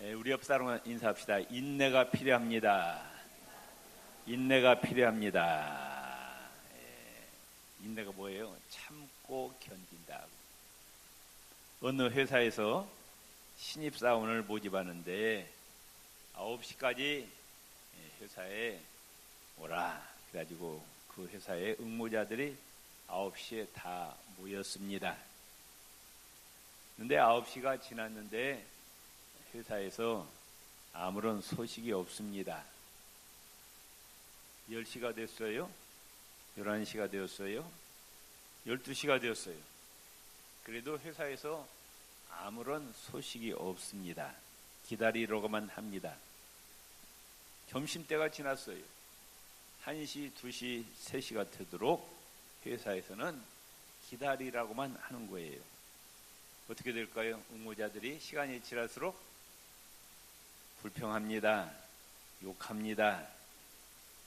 우리 옆 사람 인사합시다. 인내가 필요합니다. 인내가 필요합니다. 인내가 뭐예요? 참고 견딘다. 어느 회사에서 신입사원을 모집하는데 9시까지 회사에 오라. 그래가지고 그 회사의 응모자들이 9시에 다 모였습니다. 그런데 9시가 지났는데 회사에서 아무런 소식이 없습니다. 10시가 됐어요. 11시가 되었어요. 12시가 되었어요. 그래도 회사에서 아무런 소식이 없습니다. 기다리려고만 합니다. 점심때가 지났어요. 1시, 2시, 3시가 되도록 회사에서는 기다리라고만 하는 거예요. 어떻게 될까요? 응모자들이 시간이 지날수록 불평합니다. 욕합니다.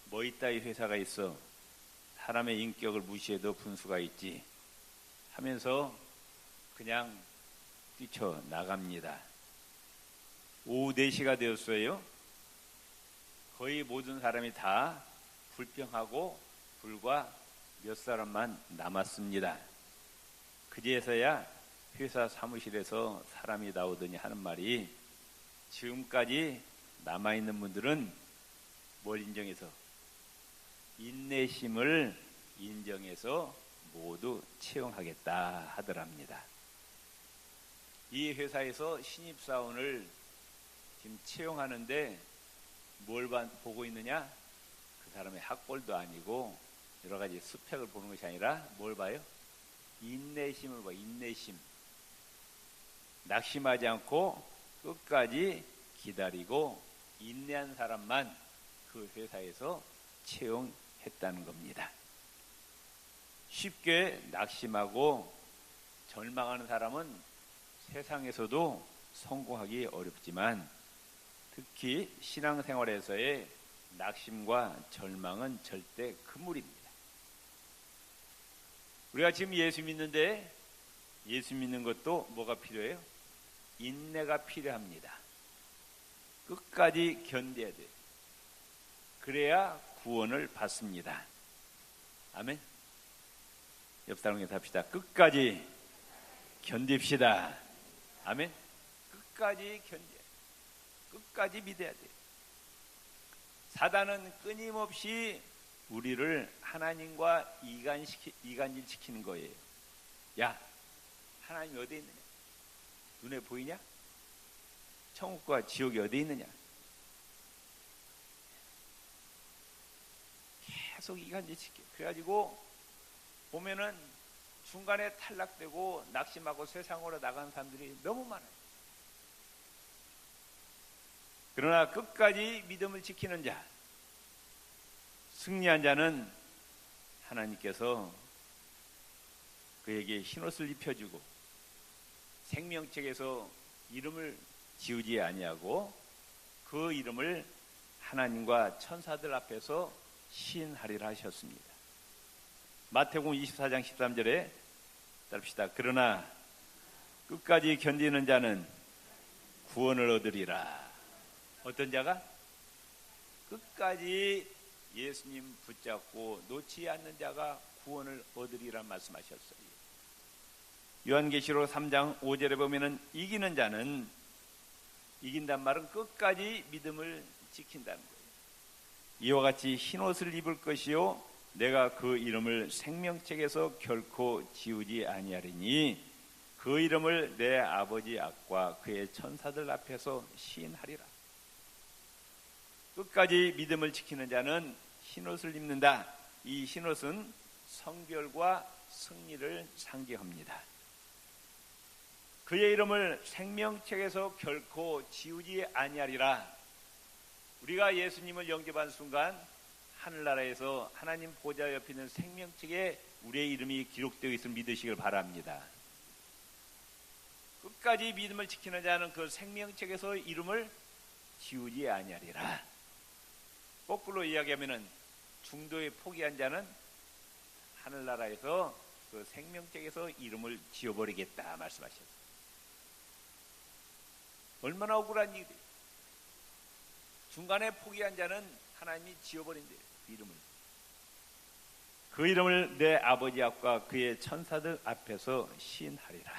뭐 이따위 회사가 있어. 사람의 인격을 무시해도 분수가 있지 하면서 그냥 뛰쳐나갑니다. 오후 4시가 되었어요. 거의 모든 사람이 다 불평하고 불과 몇 사람만 남았습니다. 그제서야 회사 사무실에서 사람이 나오더니 하는 말이, 지금까지 남아있는 분들은 뭘 인정해서? 인내심을 인정해서 모두 채용하겠다 하더랍니다. 이 회사에서 신입사원을 지금 채용하는데 뭘 보고 있느냐? 그 사람의 학벌도 아니고 여러 가지 스펙을 보는 것이 아니라 뭘 봐요? 인내심을 봐. 인내심. 낙심하지 않고 끝까지 기다리고 인내한 사람만 그 회사에서 채용했다는 겁니다. 쉽게 낙심하고 절망하는 사람은 세상에서도 성공하기 어렵지만 특히 신앙생활에서의 낙심과 절망은 절대 금물입니다. 우리가 지금 예수 믿는데 예수 믿는 것도 뭐가 필요해요? 인내가 필요합니다. 끝까지 견뎌야 돼요. 그래야 구원을 받습니다. 아멘. 옆 사람에게 합시다. 끝까지 견딥시다. 아멘. 끝까지 견뎌야 돼요. 끝까지 믿어야 돼요. 사단은 끊임없이 우리를 하나님과 이간질시키는 거예요. 야, 하나님이 어디 있느냐? 눈에 보이냐? 천국과 지옥이 어디 있느냐? 계속 이간질시켜. 그래가지고 보면은 중간에 탈락되고 낙심하고 세상으로 나간 사람들이 너무 많아요. 그러나 끝까지 믿음을 지키는 자, 승리한 자는 하나님께서 그에게 흰옷을 입혀주고 생명책에서 이름을 지우지 아니하고 그 이름을 하나님과 천사들 앞에서 시인하리라 하셨습니다. 마태복음 24장 13절에 따릅시다. 그러나 끝까지 견디는 자는 구원을 얻으리라. 어떤 자가? 끝까지 예수님 붙잡고 놓지 않는 자가 구원을 얻으리라 말씀하셨어요. 요한계시록 3장 5절에 보면은 이기는 자는, 이긴단 말은 끝까지 믿음을 지킨다는 거예요. 이와 같이 흰옷을 입을 것이요 내가 그 이름을 생명책에서 결코 지우지 아니하리니 그 이름을 내 아버지 앞과 그의 천사들 앞에서 시인하리라. 끝까지 믿음을 지키는 자는 흰옷을 입는다. 이 흰옷은 성결과 승리를 상징합니다. 그의 이름을 생명책에서 결코 지우지 아니하리라. 우리가 예수님을 영접한 순간 하늘나라에서 하나님 보좌 옆에 있는 생명책에 우리의 이름이 기록되어 있음을 믿으시길 바랍니다. 끝까지 믿음을 지키는 자는 그 생명책에서 이름을 지우지 아니하리라. 거꾸로 이야기하면은 중도에 포기한 자는 하늘나라에서 그 생명책에서 이름을 지워버리겠다 말씀하셨어요. 얼마나 억울한 일이. 중간에 포기한 자는 하나님이 지워버린대요. 이름을. 그 이름을 내 아버지 앞과 그의 천사들 앞에서 시인하리라.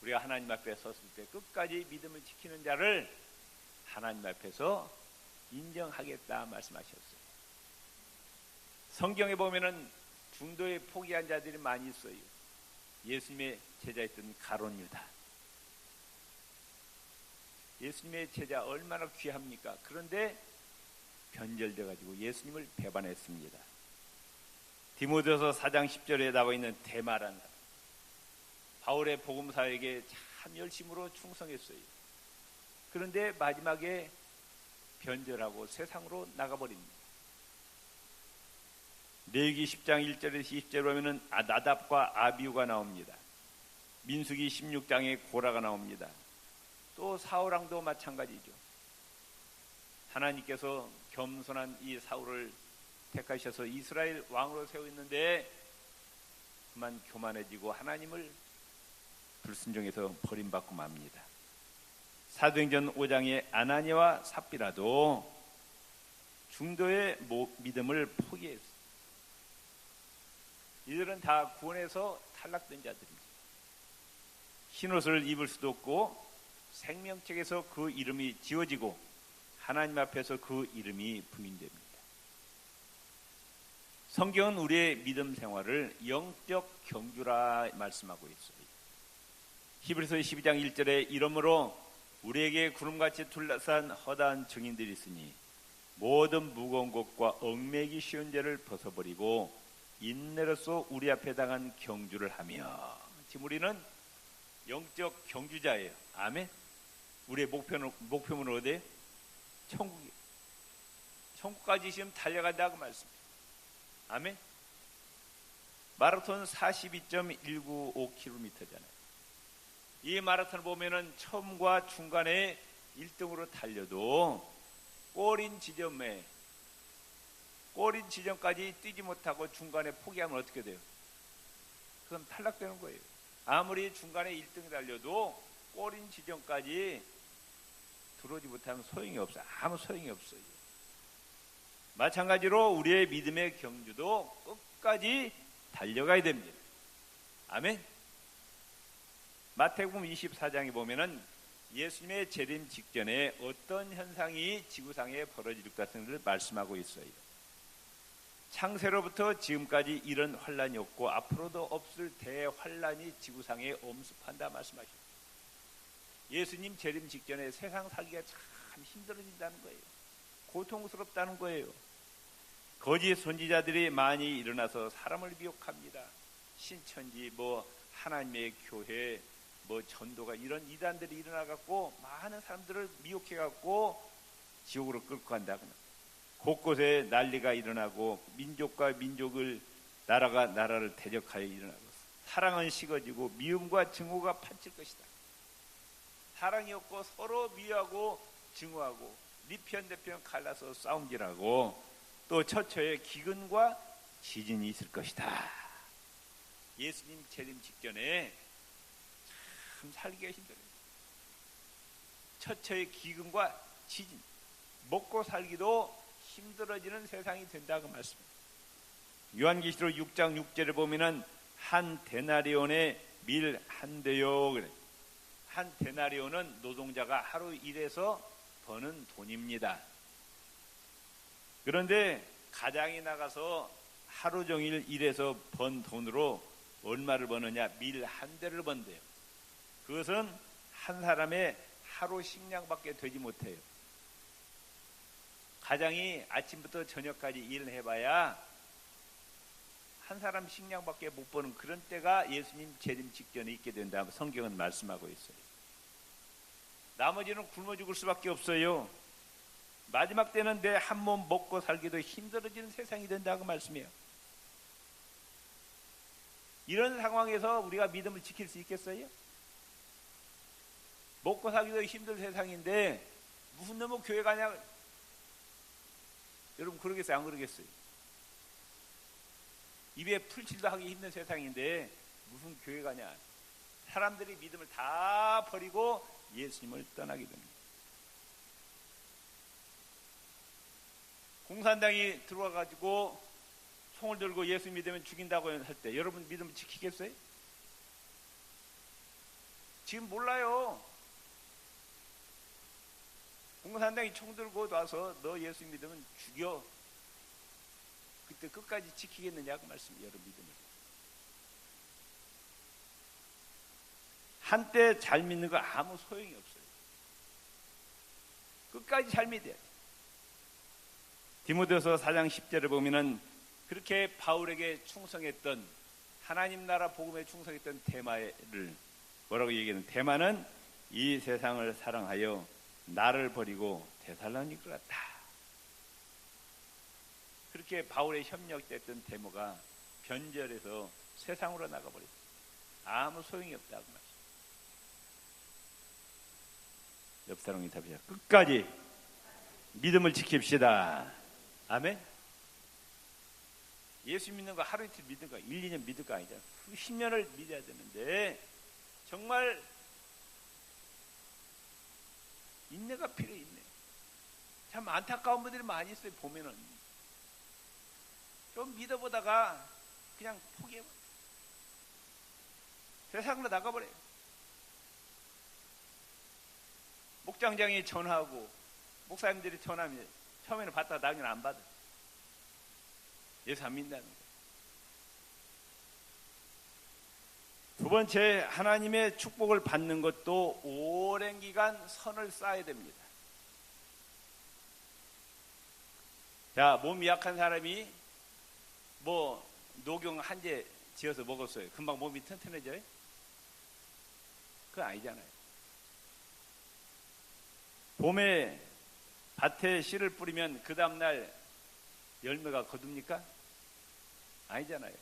우리가 하나님 앞에 섰을 때 끝까지 믿음을 지키는 자를 하나님 앞에서 인정하겠다 말씀하셨어요. 성경에 보면은 중도에 포기한 자들이 많이 있어요. 예수님의 제자였던 가룟 유다. 예수님의 제자 얼마나 귀합니까? 그런데 변절돼 가지고 예수님을 배반했습니다. 디모데서 4장 10절에 나와 있는 데마라는 사람, 바울의 복음사에게 참 열심으로 충성했어요. 그런데 마지막에 변절하고 세상으로 나가버립니다. 레위기 10장 1절에서 20절에 보면은 나답과 아비후가 나옵니다. 민수기 16장에 고라가 나옵니다. 또 사울왕도 마찬가지죠. 하나님께서 겸손한 이 사울을 택하셔서 이스라엘 왕으로 세우였는데 그만 교만해지고 하나님을 불순종해서 버림받고 맙니다. 사도행전 5장의 아나니아와 삽비라도 중도의 믿음을 포기했어요. 이들은 다 구원에서 탈락된 자들입니다. 흰옷을 입을 수도 없고 생명책에서 그 이름이 지워지고 하나님 앞에서 그 이름이 부인됩니다. 성경은 우리의 믿음 생활을 영적 경주라 말씀하고 있어요. 히브리서 12장 1절에 이러므로 우리에게 구름같이 둘러싼 허다한 증인들이 있으니 모든 무거운 것과 얽매기 쉬운 죄를 벗어버리고 인내로서 우리 앞에 당한 경주를 하며. 지금 우리는 영적 경주자예요. 아멘. 우리의 목표는 어디예요? 천국이에요. 천국까지 지금 달려간다고 말씀입니다. 아멘. 마라톤 42.195km잖아요. 이 마라톤을 보면은 처음과 중간에 1등으로 달려도 꼬린 지점까지 뛰지 못하고 중간에 포기하면 어떻게 돼요? 그건 탈락되는 거예요. 아무리 중간에 1등 달려도 꼬린 지점까지 들어오지 못하면 소용이 없어요. 아무 소용이 없어요. 마찬가지로 우리의 믿음의 경주도 끝까지 달려가야 됩니다. 아멘. 마태복음 24장에 보면은 예수님의 재림 직전에 어떤 현상이 지구상에 벌어질 것을 말씀하고 있어요. 창세로부터 지금까지 이런 환란이 없고 앞으로도 없을 대환란이 지구상에 엄습한다 말씀하셨어요. 예수님 재림 직전에 세상 살기가 참 힘들어진다는 거예요. 고통스럽다는 거예요. 거짓 선지자들이 많이 일어나서 사람을 미혹합니다. 신천지, 하나님의 교회, 전도가 이런 이단들이 일어나갖고 많은 사람들을 미혹해갖고 지옥으로 끌고 간다. 곳곳에 난리가 일어나고 민족과 민족을 나라가 나라를 대적하여 일어나고 사랑은 식어지고 미움과 증오가 판칠 것이다. 사랑이 없고 서로 미워하고 증오하고 네 편 내 편 갈라서 싸움질하고 또 처처에 기근과 지진이 있을 것이다. 예수님 재림 직전에 참 살기가 힘들어요. 처처의 기근과 지진, 먹고 살기도 힘들어지는 세상이 된다고 말씀합니다. 요한계시록 6장 6절에 보면은 한 데나리온의 밀 한 대요. 그래. 한 데나리온은 노동자가 하루 일해서 버는 돈입니다. 그런데 가장이 나가서 하루 종일 일해서 번 돈으로 얼마를 버느냐? 밀 한 대를 번대요. 그것은 한 사람의 하루 식량밖에 되지 못해요. 가장이 아침부터 저녁까지 일을 해봐야 한 사람 식량밖에 못 버는 그런 때가 예수님 재림 직전에 있게 된다. 성경은 말씀하고 있어요. 나머지는 굶어 죽을 수밖에 없어요. 마지막 때는 내 한 몸 먹고 살기도 힘들어지는 세상이 된다고 말씀해요. 이런 상황에서 우리가 믿음을 지킬 수 있겠어요? 먹고 살기도 힘든 세상인데 무슨 놈의 교회 가냐? 여러분 그러겠어요? 안 그러겠어요? 입에 풀칠도 하기 힘든 세상인데 무슨 교회 가냐? 사람들이 믿음을 다 버리고 예수님을 떠나게 됩니다. 공산당이 들어와가지고 총을 들고 예수 믿으면 죽인다고 할 때 여러분 믿음 지키겠어요? 지금 몰라요. 공산당이 총 들고 와서 너 예수 믿으면 죽여. 그때 끝까지 지키겠느냐 그 말씀이에요. 여러분 믿음을. 한때 잘 믿는 거 아무 소용이 없어요. 끝까지 잘 믿어야 돼요. 디모데후서 4장 10절을 보면은 그렇게 바울에게 충성했던 하나님 나라 복음에 충성했던 데마를 뭐라고 얘기하는? 데마는 이 세상을 사랑하여 나를 버리고 데살로니가로 갔다. 그렇게 바울의 협력됐던 데모가 변절해서 세상으로 나가버렸어요. 아무 소용이 없다고 말이죠. 옆 사람이 답이야. 끝까지 믿음을 지킵시다. 아멘. 예수 믿는 거 하루 이틀 믿는 거 1, 2년 믿을 거 아니잖아. 수십 년을 믿어야 되는데 정말 인내가 필요해. 인내. 참 안타까운 분들이 많이 있어요. 보면은 좀 믿어보다가 그냥 포기해버려. 세상으로 나가버려요. 목장장이 전화하고 목사님들이 전화하면 처음에는 받다가 나중에는 안 받아. 예수 안 믿는다는 거예요. 두 번째, 하나님의 축복을 받는 것도 오랜 기간 선을 쌓아야 됩니다. 자, 몸이 약한 사람이 뭐 녹용 한 재 지어서 먹었어요. 금방 몸이 튼튼해져요? 그건 아니잖아요. 봄에 밭에 씨를 뿌리면 그 다음날 열매가 거둡니까? 아니잖아요.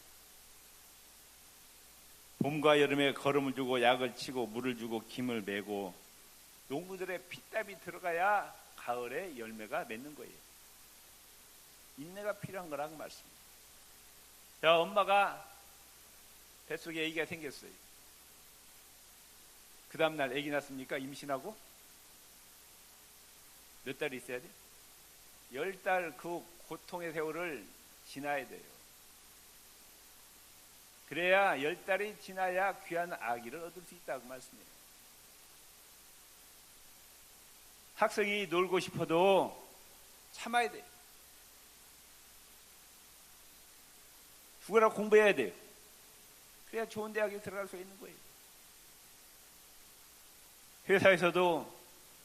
봄과 여름에 거름을 주고 약을 치고 물을 주고 김을 메고 농부들의 피땀이 들어가야 가을에 열매가 맺는 거예요. 인내가 필요한 거라고 말씀입니다. 자, 엄마가 뱃속에 아기가 생겼어요. 그 다음날 아기 낳습니까? 임신하고? 몇 달 있어야 돼? 10달 그 고통의 세월을 지나야 돼요. 그래야 10달이 지나야 귀한 아기를 얻을 수 있다고 말씀해요. 학생이 놀고 싶어도 참아야 돼요. 죽어라 공부해야 돼요. 그래야 좋은 대학에 들어갈 수 있는 거예요. 회사에서도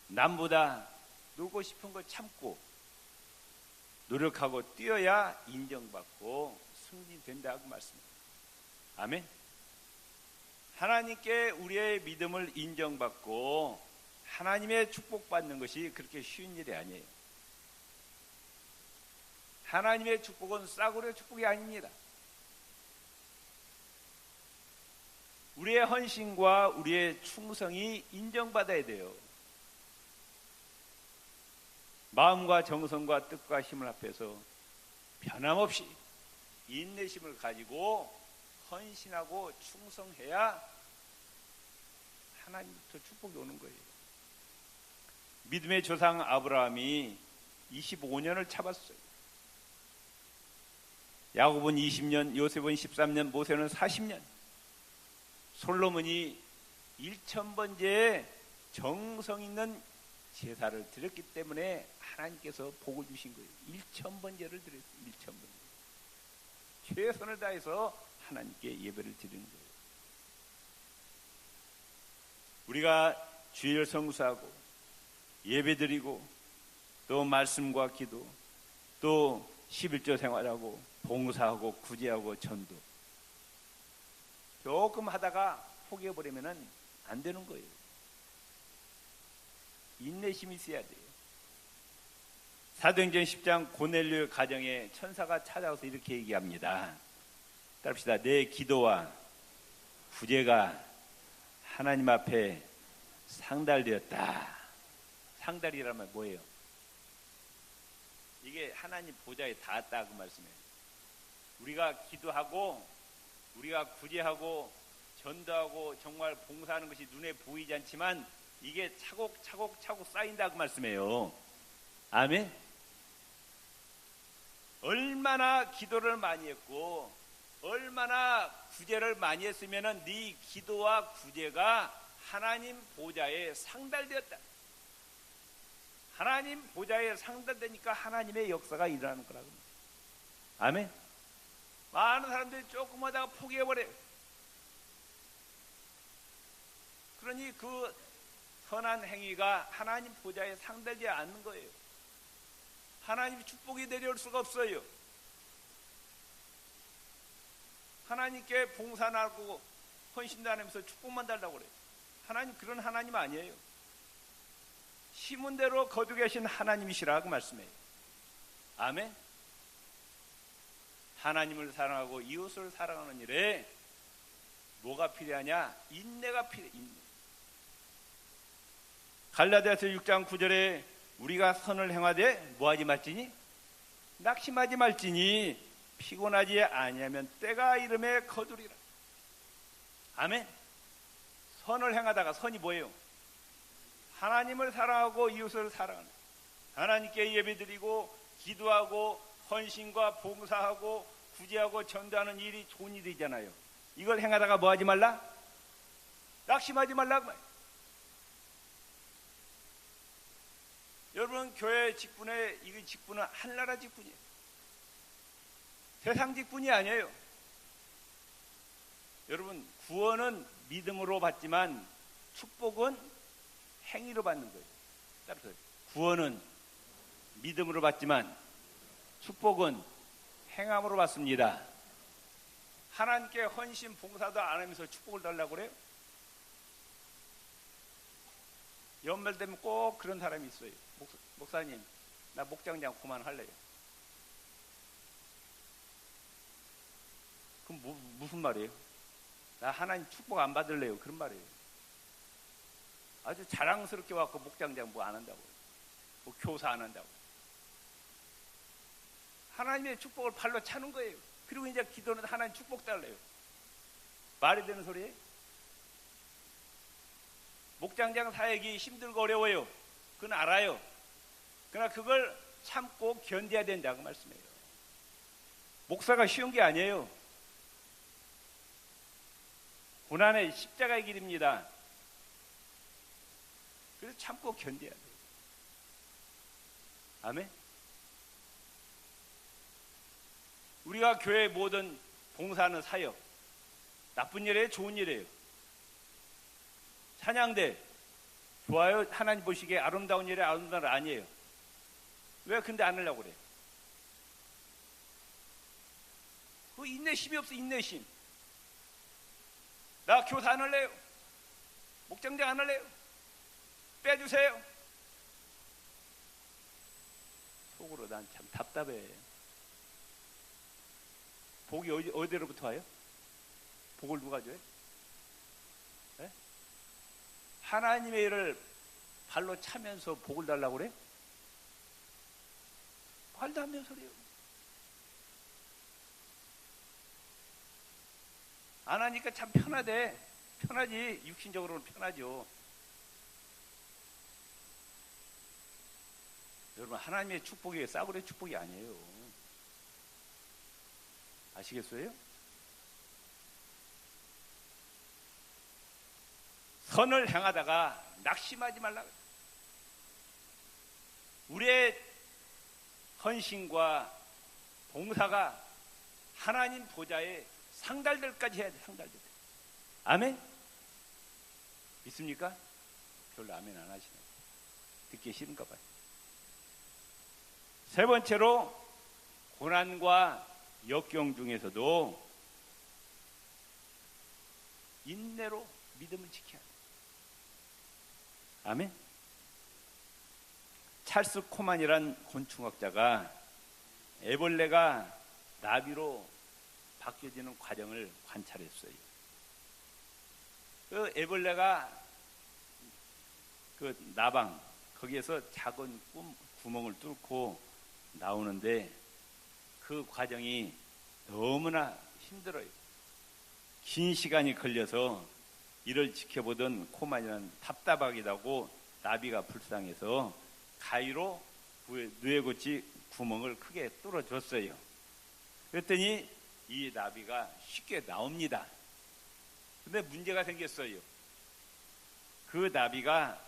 남보다 놀고 싶은 거 참고 노력하고 뛰어야 인정받고 승진된다고 말씀합니다. 아멘. 하나님께 우리의 믿음을 인정받고 하나님의 축복받는 것이 그렇게 쉬운 일이 아니에요. 하나님의 축복은 싸구려 축복이 아닙니다. 우리의 헌신과 우리의 충성이 인정받아야 돼요. 마음과 정성과 뜻과 힘을 합해서 변함없이 인내심을 가지고 헌신하고 충성해야 하나님부터 축복이 오는 거예요. 믿음의 조상 아브라함이 25년을 참았어요. 야곱은 20년, 요셉은 13년, 모세는 40년. 솔로몬이 1000번째의 정성 있는 제사를 드렸기 때문에 하나님께서 복을 주신 거예요. 1000번째를 드렸어요. 1000번째. 최선을 다해서 하나님께 예배를 드리는 거예요. 우리가 주일 성수하고 예배드리고 또 말씀과 기도 또 11조 생활하고 봉사하고 구제하고 전도 조금 하다가 포기해버리면 안 되는 거예요. 인내심이 있어야 돼요. 사도행전 10장 고넬료 가정에 천사가 찾아와서 이렇게 얘기합니다. 따릅시다. 내 기도와 구제가 하나님 앞에 상달되었다. 상달이라면 뭐예요? 이게 하나님 보좌에 닿았다 그 말씀이에요. 우리가 기도하고 우리가 구제하고 전도하고 정말 봉사하는 것이 눈에 보이지 않지만 이게 차곡차곡 쌓인다 그 말씀이에요. 아멘. 얼마나 기도를 많이 했고 얼마나 구제를 많이 했으면은 네 기도와 구제가 하나님 보좌에 상달되었다. 하나님 보좌에 상달되니까 하나님의 역사가 일어나는 거라고. 아멘. 많은 사람들이 조금 하다가 포기해버려요. 그러니 그 선한 행위가 하나님 보좌에 상달되지 않는 거예요. 하나님 축복이 내려올 수가 없어요. 하나님께 봉사하고 헌신도 안 하면서 축복만 달라고 그래요. 하나님 그런 하나님 아니에요. 심은 대로 거두 계신 하나님이시라고 말씀해요. 아멘. 하나님을 사랑하고 이웃을 사랑하는 일에 뭐가 필요하냐? 인내가 필요해. 인내. 갈라디아서 6장 9절에 우리가 선을 행하되 뭐하지 말지니? 낙심하지 말지니 피곤하지 아니하면 때가 이름에 거두리라. 아멘. 선을 행하다가 선이 뭐예요? 하나님을 사랑하고 이웃을 사랑하는, 하나님께 예배드리고 기도하고 헌신과 봉사하고 구제하고 전도하는 일이 좋은 일이잖아요. 이걸 행하다가 뭐하지 말라? 낙심하지 말라. 여러분 교회 직분에 이 직분은 하늘나라 직분이에요. 세상 직분이 아니에요. 여러분 구원은 믿음으로 받지만 축복은 행위로 받는 거예요. 따라서 구원은 믿음으로 받지만 축복은 행함으로 받습니다. 하나님께 헌신 봉사도 안 하면서 축복을 달라고 그래요? 연말되면 꼭 그런 사람이 있어요. 목사님, 나 목장장 그만할래요. 그럼 무슨 말이에요? 나 하나님 축복 안 받을래요. 그런 말이에요. 아주 자랑스럽게 와서 목장장 뭐 안 한다고, 뭐 교사 안 한다고. 하나님의 축복을 발로 차는 거예요. 그리고 이제 기도는 하나님 축복 달래요. 말이 되는 소리예요? 목장장 사역이 힘들고 어려워요. 그건 알아요. 그러나 그걸 참고 견뎌야 된다고 말씀해요. 목사가 쉬운 게 아니에요. 고난의 십자가의 길입니다. 그래서 참고 견뎌야 돼요. 아멘. 우리가 교회 모든 봉사하는 사역, 나쁜 일이에요, 좋은 일이에요? 찬양대 좋아요. 하나님 보시기에 아름다운 일이 아름다운 일 아니에요. 왜 근데 안 하려고 그래? 그 인내심이 없어. 인내심. 나 교사 안 할래요. 목장장 안 할래요. 빼주세요. 속으로 난 참 답답해. 복이 어디로부터 와요? 복을 누가 줘요? 네? 하나님의 일을 발로 차면서 복을 달라고 그래? 말도 안 되는 소리예요. 안 하니까 참 편하대. 편하지. 육신적으로는 편하죠. 여러분 하나님의 축복이 싸구려 축복이 아니에요. 아시겠어요? 선을 행하다가 낙심하지 말라. 우리의 헌신과 봉사가 하나님 보좌에 상달될까지 해야 돼. 상달될 때. 아멘? 믿습니까? 별로 아멘 안 하시네. 듣기 싫은가 봐요. 세 번째로 고난과 역경 중에서도 인내로 믿음을 지켜야 돼. 아멘? 찰스 코만이란 곤충학자가 애벌레가 나비로 바뀌어지는 과정을 관찰했어요. 그 애벌레가 그 나방 거기에서 작은 구멍을 뚫고 나오는데 그 과정이 너무나 힘들어요. 긴 시간이 걸려서 이를 지켜보던 코만이는 답답하기도 하고 나비가 불쌍해서 가위로 누에고치 구멍을 크게 뚫어줬어요. 그랬더니 이 나비가 쉽게 나옵니다. 근데 문제가 생겼어요. 그 나비가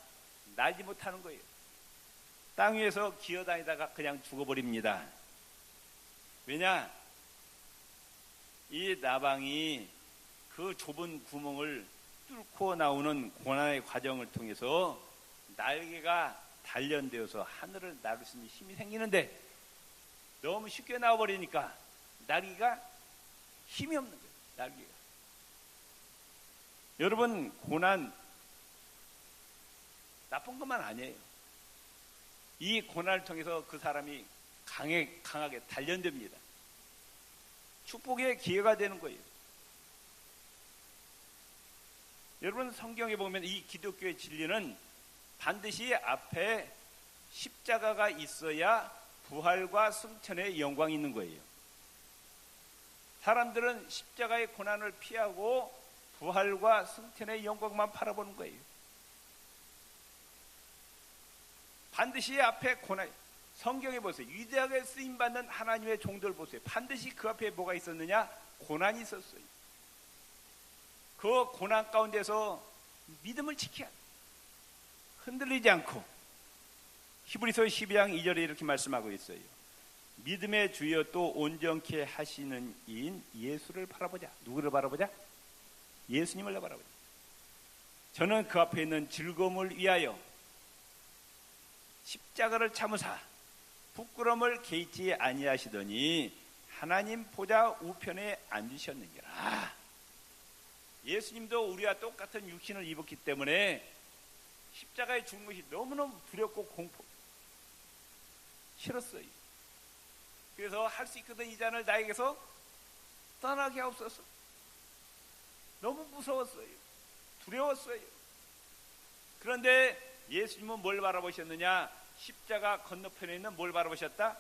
날지 못하는 거예요. 땅 위에서 기어다니다가 그냥 죽어버립니다. 왜냐? 이 나방이 그 좁은 구멍을 뚫고 나오는 고난의 과정을 통해서 날개가 단련되어서 하늘을 나를 수 있는 힘이 생기는데 너무 쉽게 나와버리니까 날개가 힘이 없는 거예요. 날개가. 여러분, 고난 나쁜 것만 아니에요. 이 고난을 통해서 그 사람이 강하게 단련됩니다. 축복의 기회가 되는 거예요. 여러분, 성경에 보면 이 기독교의 진리는 반드시 앞에 십자가가 있어야 부활과 승천의 영광이 있는 거예요. 사람들은 십자가의 고난을 피하고 부활과 승천의 영광만 바라보는 거예요. 반드시 앞에 고난, 성경에 보세요. 위대하게 쓰임받는 하나님의 종들 보세요. 반드시 그 앞에 뭐가 있었느냐? 고난이 있었어요. 그 고난 가운데서 믿음을 지켜야 돼요. 흔들리지 않고. 히브리서 12장 2절에 이렇게 말씀하고 있어요. 믿음의 주여 또 온전케 하시는 이인 예수를 바라보자. 누구를 바라보자? 예수님을 바라보자. 저는 그 앞에 있는 즐거움을 위하여 십자가를 참으사 부끄러움을 개의치 아니하시더니 하나님 보좌 우편에 앉으셨느니라. 예수님도 우리와 똑같은 육신을 입었기 때문에 십자가에 죽는 것이 너무너무 두렵고 공포 싫었어요. 그래서 할 수 있거든 이 잔을 나에게서 떠나게 하옵소서. 너무 무서웠어요. 두려웠어요. 그런데 예수님은 뭘 바라보셨느냐? 십자가 건너편에 있는 뭘 바라보셨다?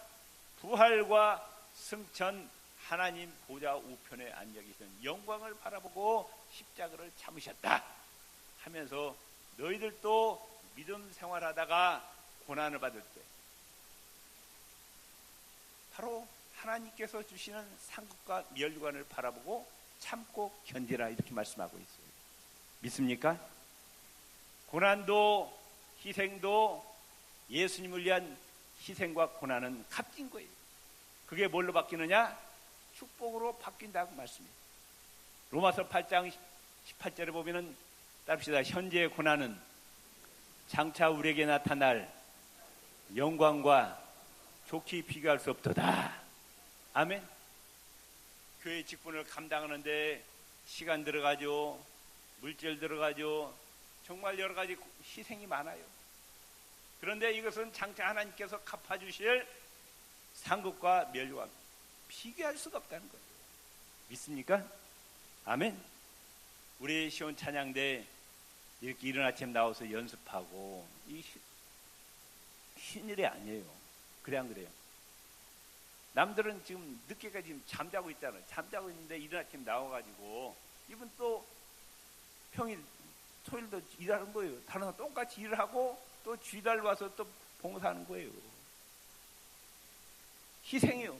부활과 승천, 하나님 보좌 우편에 앉아 계시는 영광을 바라보고 십자가를 참으셨다 하면서 너희들도 믿음 생활하다가 고난을 받을 때 바로 하나님께서 주시는 상급과 멸관을 바라보고 참고 견디라 이렇게 말씀하고 있어요. 믿습니까? 고난도 희생도 예수님을 위한 희생과 고난은 값진 거예요. 그게 뭘로 바뀌느냐? 축복으로 바뀐다고 말씀해요. 로마서 8장 18절에 보면은 따릅시다. 현재의 고난은 장차 우리에게 나타날 영광과 좋게 비교할 수 없도다. 아멘. 교회 직분을 감당하는데 시간 들어가죠. 물질 들어가죠. 정말 여러 가지 희생이 많아요. 그런데 이것은 장차 하나님께서 갚아주실 상급과 멸류관 비교할 수가 없다는 거예요. 믿습니까? 아멘. 우리 시온 찬양대 이렇게 이른 아침 나와서 연습하고 이 쉬운 일이 아니에요. 그래 안 그래요? 남들은 지금 늦게까지 지금 잠자고 있잖아요. 잠자고 있는데 이른 아침 나와가지고 이분 또 평일 토요일도 일하는 거예요. 다른 사람 똑같이 일을 하고 또 주일 와서 또 봉사하는 거예요. 희생이요.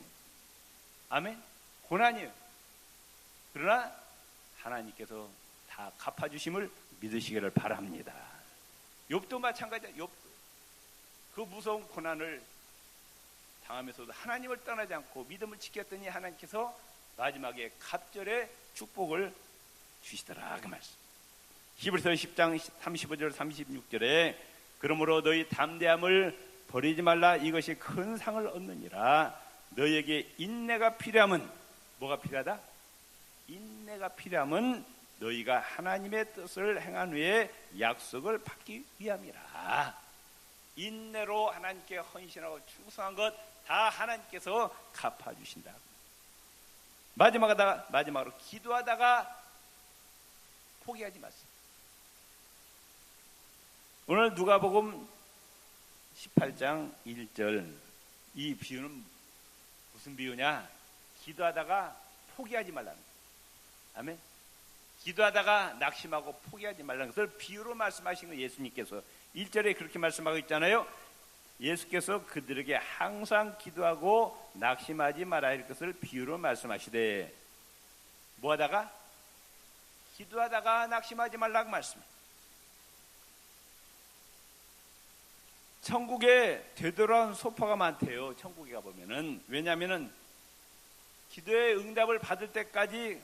아멘. 고난이에요. 그러나 하나님께서 다 갚아주심을 믿으시기를 바랍니다. 욥도 마찬가지야. 욥도 그 무서운 고난을 당하면서도 하나님을 떠나지 않고 믿음을 지켰더니 하나님께서 마지막에 갑절의 축복을 주시더라 그 말씀. 히브리서 10장 35절 36절에 그러므로 너희 담대함을 버리지 말라. 이것이 큰 상을 얻느니라. 너희에게 인내가 필요함은 뭐가 필요하다? 인내가 필요함은 너희가 하나님의 뜻을 행한 후에 약속을 받기 위함이라. 인내로 하나님께 헌신하고 충성한 것 다 하나님께서 갚아주신다. 마지막으로 기도하다가 포기하지 마세요. 오늘 누가복음 18장 1절 이 비유는 무슨 비유냐? 기도하다가 포기하지 말라는 거예요. 아멘. 기도하다가 낙심하고 포기하지 말라는 것을 비유로 말씀하신 거 예수님께서 1절에 그렇게 말씀하고 있잖아요. 예수께서 그들에게 항상 기도하고 낙심하지 말아야 할 것을 비유로 말씀하시되 뭐하다가? 기도하다가 낙심하지 말라고 말씀해요. 천국에 되돌아온 소파가 많대요. 천국에 가보면은. 왜냐하면은 기도의 응답을 받을 때까지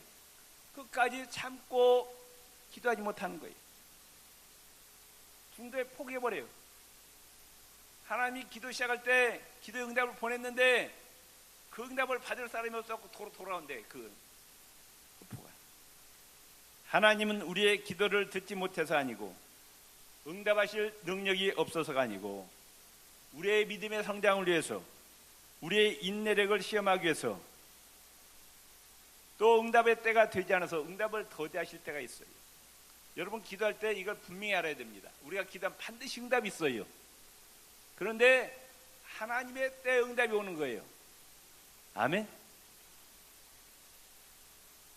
끝까지 참고 기도하지 못하는 거예요. 중도에 포기해버려요. 하나님이 기도 시작할 때 기도의 응답을 보냈는데 그 응답을 받을 사람이 없어서 돌아온대. 그 포가. 하나님은 우리의 기도를 듣지 못해서 아니고 응답하실 능력이 없어서가 아니고 우리의 믿음의 성장을 위해서 우리의 인내력을 시험하기 위해서 또 응답의 때가 되지 않아서 응답을 더디하실 때가 있어요. 여러분 기도할 때 이걸 분명히 알아야 됩니다. 우리가 기도하면 반드시 응답이 있어요. 그런데 하나님의 때 응답이 오는 거예요. 아멘?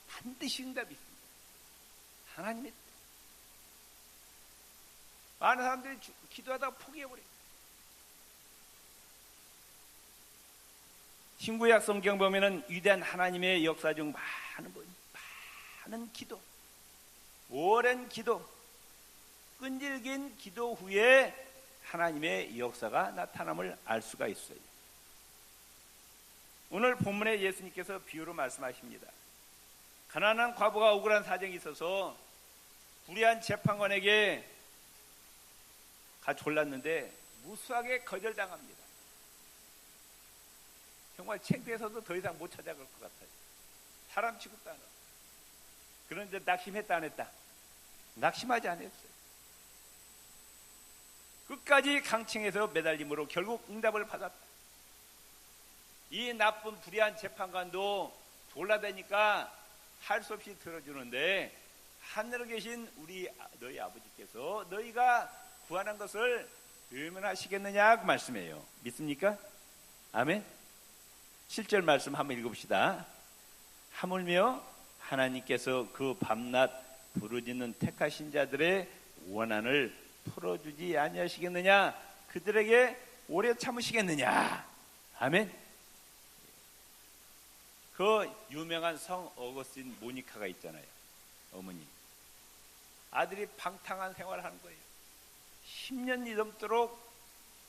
반드시 응답이 있습니다. 하나님의 때. 많은 사람들이 기도하다가 포기해버려요. 신구약 성경 보면은 위대한 하나님의 역사 중 많은 기도, 오랜 기도, 끈질긴 기도 후에 하나님의 역사가 나타남을 알 수가 있어요. 오늘 본문에 예수님께서 비유로 말씀하십니다. 가난한 과부가 억울한 사정이 있어서 불의한 재판관에게 가 졸랐는데 무수하게 거절당합니다. 정말 창피해서도 더 이상 못 찾아갈 것 같아요. 사람 취급도 안 하고. 그런데 낙심했다 안 했다? 낙심하지 않았어요. 끝까지 강층에서 매달림으로 결국 응답을 받았다. 이 나쁜 불의한 재판관도 졸라대니까 할 수 없이 들어주는데 하늘에 계신 너희 아버지께서 너희가 구하는 것을 얼마나 하시겠느냐 그 말씀이에요. 믿습니까? 아멘. 7절 말씀 한번 읽어봅시다. 하물며 하나님께서 그 밤낮 부르짖는 택하신 자들의 원한을 풀어주지 아니하시겠느냐, 그들에게 오래 참으시겠느냐. 아멘. 그 유명한 성 어거스틴 모니카가 있잖아요. 어머니 아들이 방탕한 생활을 하는 거예요. 10년이 넘도록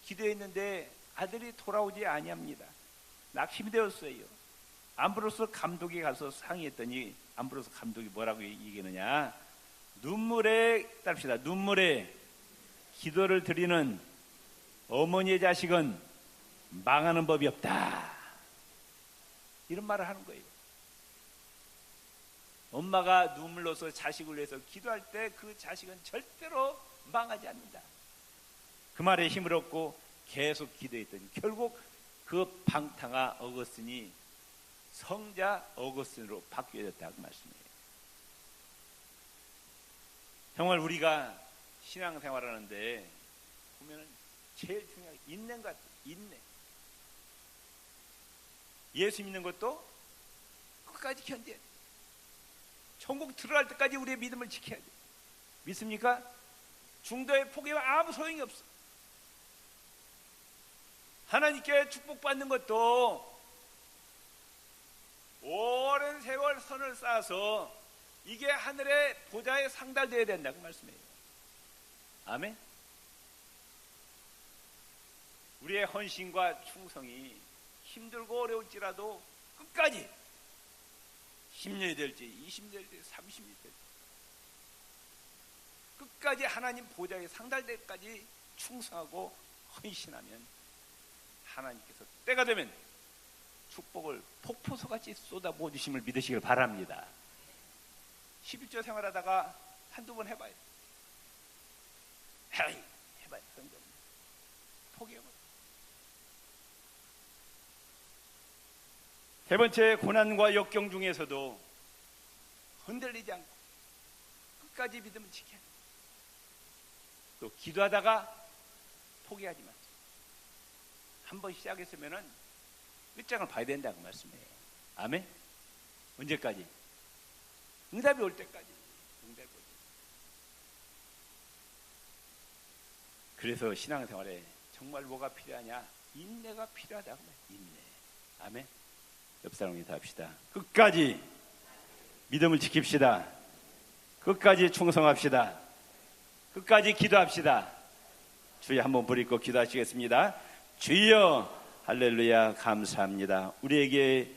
기도했는데 아들이 돌아오지 아니합니다. 낙심이 되었어요. 암브로스 감독이 가서 상의했더니 암브로스 감독이 뭐라고 얘기하느냐, 눈물에 기도를 드리는 어머니의 자식은 망하는 법이 없다, 이런 말을 하는 거예요. 엄마가 눈물로서 자식을 위해서 기도할 때 그 자식은 절대로 망하지 않는다. 그 말에 힘을 얻고 계속 기도했더니 결국 그 방탕한 어거스틴이 성자 어거스틴으로 바뀌어졌다고 말씀해요. 정말 우리가 신앙생활하는데 보면 제일 중요한 게 인내인 것 같아요. 인내. 예수 믿는 것도 끝까지 견뎌야 돼. 천국 들어갈 때까지 우리의 믿음을 지켜야 돼. 믿습니까? 중도에 포기하면 아무 소용이 없어. 하나님께 축복받는 것도 오랜 세월 선을 쌓아서 이게 하늘의 보좌에 상달되어야 된다고 말씀해요. 아멘. 우리의 헌신과 충성이 힘들고 어려울지라도 끝까지 10년이 될지 20년이 될지 30년이 될지 끝까지 하나님 보좌에 상달될 때까지 충성하고 헌신하면 하나님께서 때가 되면 축복을 폭포수같이 쏟아부어주심을 믿으시길 바랍니다. 11조 생활하다가 한두 번 해봐요. 해봐요. 포기해봐요. 세 번째, 고난과 역경 중에서도 흔들리지 않고 끝까지 믿음을 지켜야 돼요. 또 기도하다가 포기하지 마세요. 한번 시작했으면은 끝장을 봐야 된다고 말씀해요. 아멘. 언제까지? 응답이 올 때까지. 응답이거든요. 그래서 신앙생활에 정말 뭐가 필요하냐? 인내가 필요하다고 말해요. 인내. 아멘. 옆 사람과 인사합시다. 끝까지 믿음을 지킵시다. 끝까지 충성합시다. 끝까지 기도합시다. 주여 한번 부르짖고 기도하시겠습니다. 주여 할렐루야 감사합니다. 우리에게